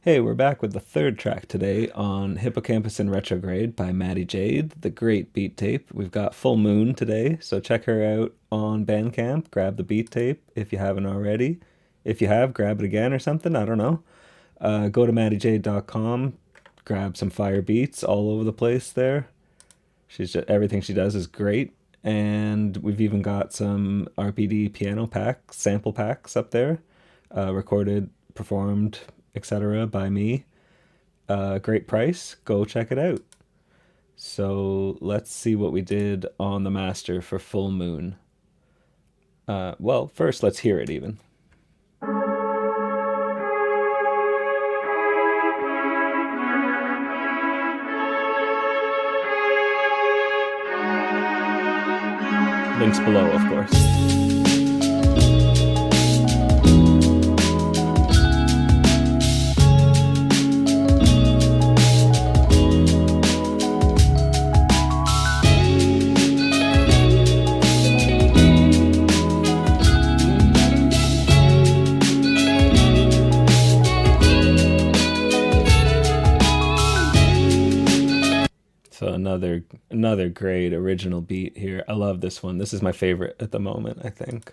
Hey, we're back with the third track today on Hippocampus in Retrograde by Madi Jade, the great beat tape. We've got Full Moon today, so check her out on Bandcamp. Grab the beat tape if you haven't already. If you have, grab it again or something, I don't know. Go to maddijade.com, grab some fire beats all over the place there. Everything she does is great. And we've even got some RPD piano packs, sample packs up there, recorded, performed, etc. by me. Great price. Go check it out. So let's see what we did on the master for Full Moon. Well, first let's hear it even. Links below, of course. So another great original beat here. I love this one. This is my favorite at the moment, I think.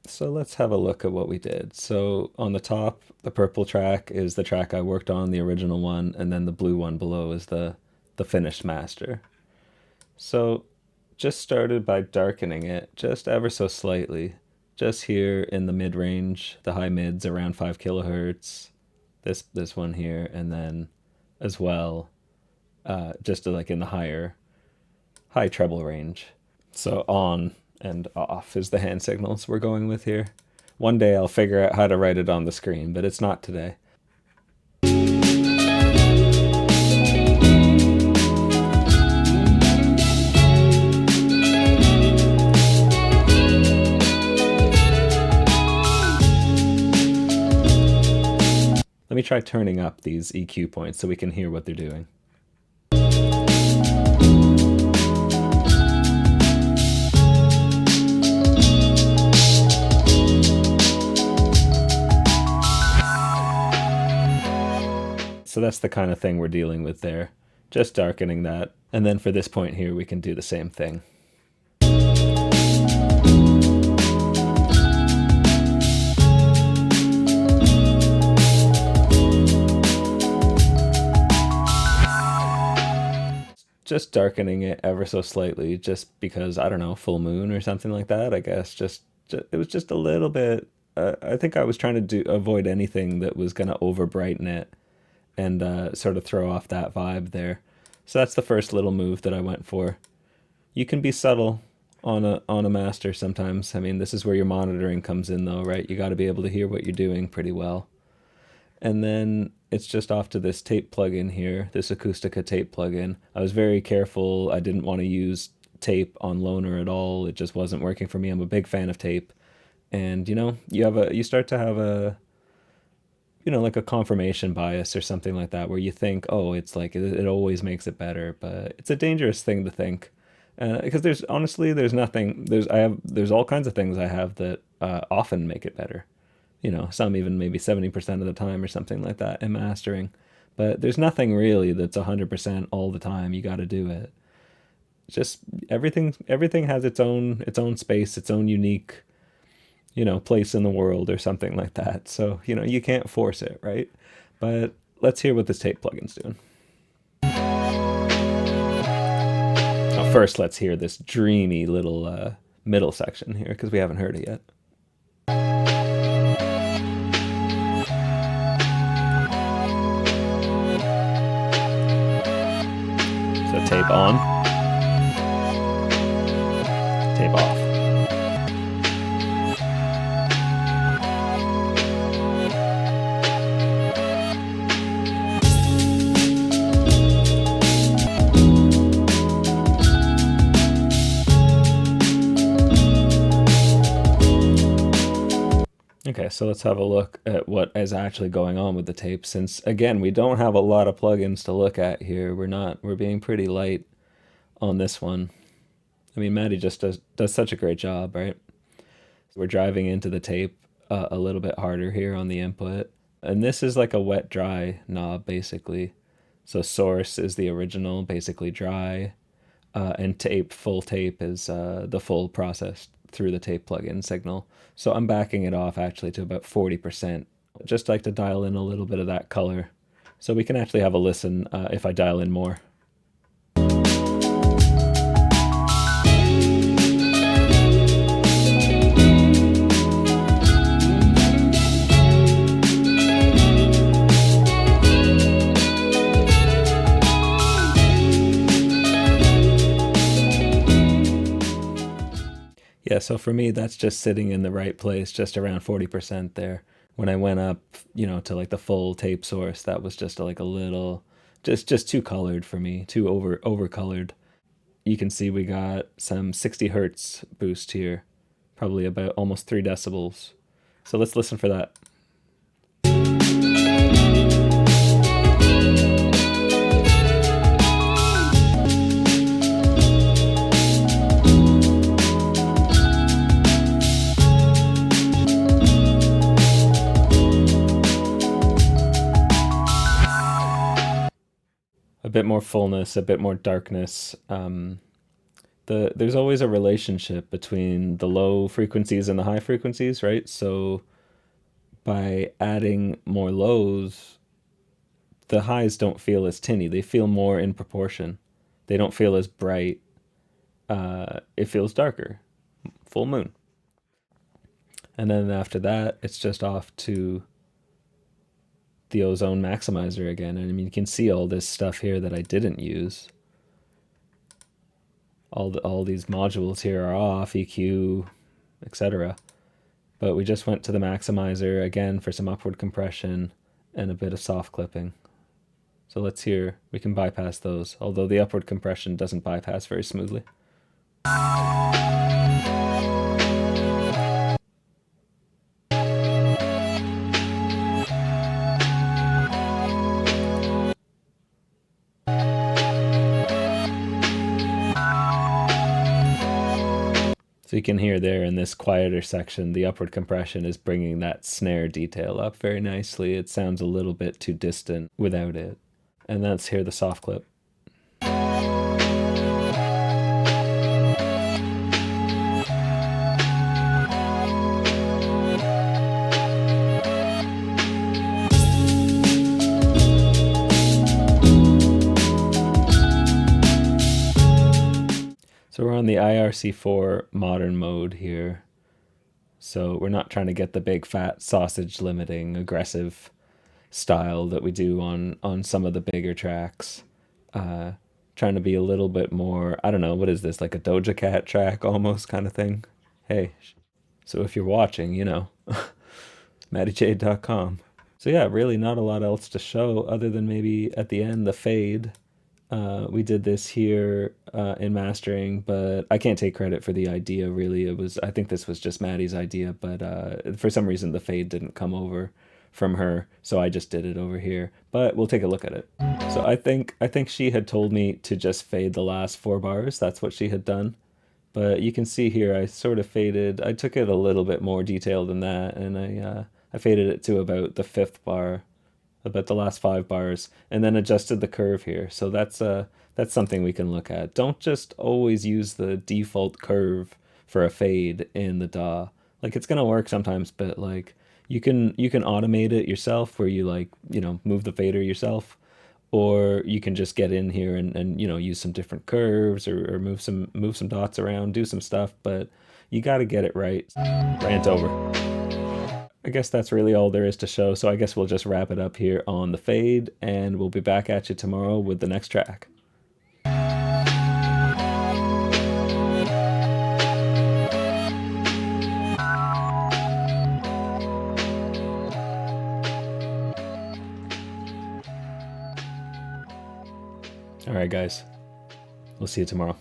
So let's have a look at what we did. So on the top, the purple track is the track I worked on, the original one, and then the blue one below is the finished master. So just started by darkening it just ever so slightly, just here in the mid range, the high mids around 5 kilohertz. This one here, and then as well, just like in the high treble range. So on and off is the hand signals we're going with here. One day I'll figure out how to write it on the screen, but it's not today. Let me try turning up these EQ points so we can hear what they're doing. So that's the kind of thing we're dealing with there. Just darkening that. And then for this point here, we can do the same thing. Just darkening it ever so slightly, just because, I don't know, full moon or something like that, I guess. It was just a little bit. I think I was trying to avoid anything that was going to over brighten it and sort of throw off that vibe there. So that's the first little move that I went for. You can be subtle on a master sometimes. I mean, this is where your monitoring comes in, though, right? You got to be able to hear what you're doing pretty well. And then it's just off to this tape plugin here, this Acoustica tape plugin. I was very careful. I didn't want to use tape on Loner at all. It just wasn't working for me. I'm a big fan of tape. And you start to have a like a confirmation bias or something like that, where you think, oh, it's like it always makes it better, but it's a dangerous thing to think, because there's nothing there's all kinds of things I have that often make it better. Some even maybe 70% of the time or something like that in mastering, but there's nothing really that's 100% all the time. You got to do it. Just everything has its own space, its own unique place in the world or something like that. So, you can't force it, right? But let's hear what this tape plugin's doing. Now, first, let's hear this dreamy little middle section here, because we haven't heard it yet. So tape on, tape off. Okay, so let's have a look at what is actually going on with the tape, since again, we don't have a lot of plugins to look at here. We're being pretty light on this one. I mean, Madi just does such a great job, right? We're driving into the tape a little bit harder here on the input, And this is like a wet dry knob basically. So source is the original, basically dry, and tape, full tape is the full process through the tape plugin signal. So I'm backing it off actually to about 40%. Just like to dial in a little bit of that color. So we can actually have a listen if I dial in more. Yeah, so for me, that's just sitting in the right place, just around 40% there. When I went up, to like the full tape source, that was just like a little, just too colored for me, too over colored. You can see we got some 60 hertz boost here, probably about almost 3 decibels. So let's listen for that. A bit more fullness, a bit more darkness. There's always a relationship between the low frequencies and the high frequencies, right? So by adding more lows, the highs don't feel as tinny. They feel more in proportion. They don't feel as bright. It feels darker. Full moon. And then after that, it's just off to the ozone maximizer again. And I mean, you can see all this stuff here that I didn't use. All these modules here are off, EQ, etc. But we just went to the maximizer again for some upward compression and a bit of soft clipping. So let's hear, we can bypass those, although the upward compression doesn't bypass very smoothly. So you can hear there in this quieter section, the upward compression is bringing that snare detail up very nicely. It sounds a little bit too distant without it. And let's hear the soft clip. So we're on the IRC4 modern mode here. So we're not trying to get the big fat sausage limiting aggressive style that we do on some of the bigger tracks. Trying to be a little bit more, I don't know, what is this, like a Doja Cat track almost kind of thing? Hey, so if you're watching, MadiJade.com. So yeah, really not a lot else to show other than maybe at the end the fade. We did this here in mastering, but I can't take credit for the idea really. I think this was just Maddie's idea, but for some reason the fade didn't come over from her, so I just did it over here. But we'll take a look at it. So I think she had told me to just fade the last 4 bars. That's what she had done. But you can see here I sort of faded. I took it a little bit more detailed than that, and I faded it to about the 5th bar, about the last 5 bars, and then adjusted the curve here. So that's something we can look at. Don't just always use the default curve for a fade in the DAW. Like, it's gonna work sometimes, but like you can automate it yourself where you move the fader yourself, or you can just get in here and use some different curves or move some dots around, do some stuff, but you got to get it right. Rant over. I guess that's really all there is to show, so I guess we'll just wrap it up here on the fade, and we'll be back at you tomorrow with the next track. All right, guys. We'll see you tomorrow.